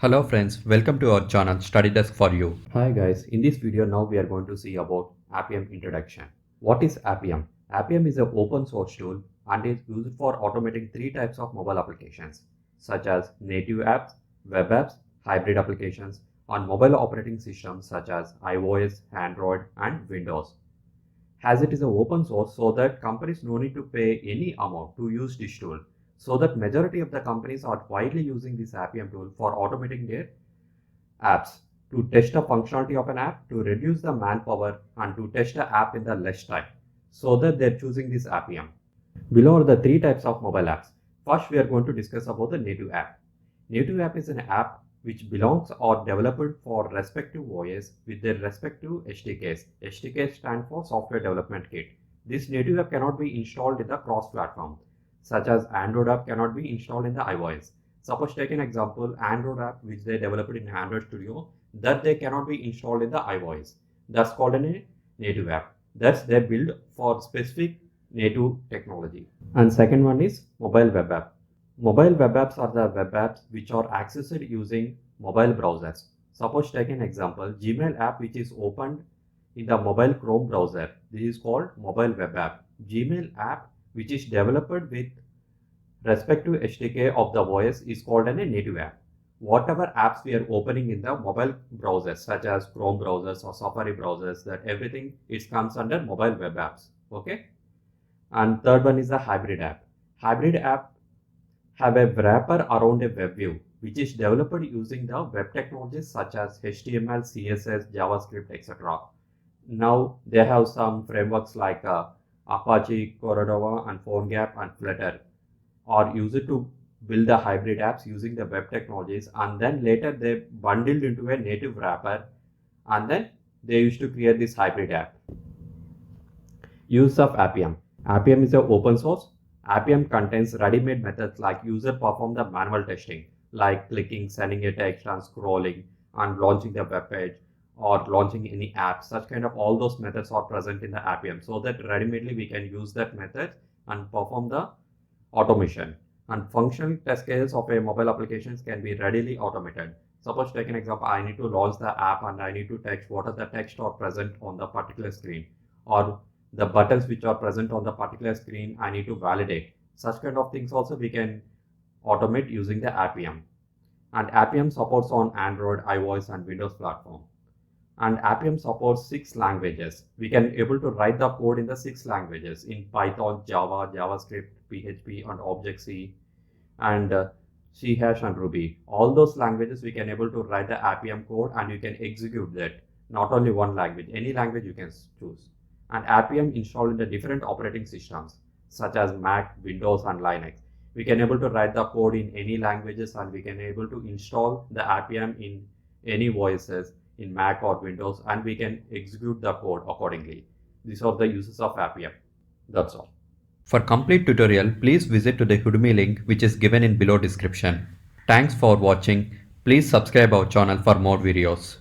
Hello friends, welcome to our channel StudyDesk4U. Hi guys, in this video now we are going to see about Appium introduction. What is Appium? Appium is an open source tool and is used for automating three types of mobile applications such as native apps, web apps, hybrid applications on mobile operating systems such as iOS, Android and Windows. As it is an open source so that companies no need to pay any amount to use this tool. So that majority of the companies are widely using this Appium tool for automating their apps to test the functionality of an app, to reduce the manpower and to test the app in the less time. So that they're choosing this Appium. Below are the three types of mobile apps. First, we are going to discuss about the native app. Native app is an app which belongs or developed for respective OS with their respective SDKs. SDK stand for Software Development Kit. This native app cannot be installed in the cross-platform, such as Android app cannot be installed in the iOS. Suppose take an example, Android app which they developed in Android Studio, that they cannot be installed in the iOS. That's called a native app. That's they build for specific native technology. And second one is mobile web app. Mobile web apps are the web apps which are accessed using mobile browsers. Suppose take an example, Gmail app which is opened in the mobile Chrome browser. This is called mobile web app. Gmail app which is developed with respective SDK of the OS is called a native app. Whatever apps we are opening in the mobile browsers such as Chrome browsers or Safari browsers, that everything comes under mobile web apps. Okay. And third one is the hybrid app. Hybrid app have a wrapper around a web view which is developed using the web technologies such as HTML, CSS, JavaScript, etc. Now they have some frameworks like Apache, Cordova and PhoneGap and Flutter are used to build the hybrid apps using the web technologies, and then later they bundled into a native wrapper and then they used to create this hybrid app. Use of Appium. Appium is an open source. Appium contains ready-made methods like user perform the manual testing, like clicking, sending a text and scrolling and launching the web page or launching any app. Such kind of all those methods are present in the Appium, so that ready-madely we can use that method and perform the automation. And functional test cases of a mobile applications can be readily automated. Suppose take an example, I need to launch the app and I need to text what are the text are present on the particular screen, or the buttons which are present on the particular screen I need to validate. Such kind of things also we can automate using the Appium. And Appium supports on Android, iOS and Windows platform. And Appium supports 6 languages. We can able to write the code in the 6 languages in Python, Java, JavaScript, PHP and Object-C and C# and Ruby. All those languages we can able to write the Appium code and you can execute that. Not only one language, any language you can choose. And Appium installed in the different operating systems such as Mac, Windows and Linux. We can able to write the code in any languages and we can able to install the Appium in any OSs in Mac or Windows, and we can execute the code accordingly. These are the uses of Appium. That's all. For complete tutorial, please visit to the Udemy link which is given in below description. Thanks for watching. Please subscribe our channel for more videos.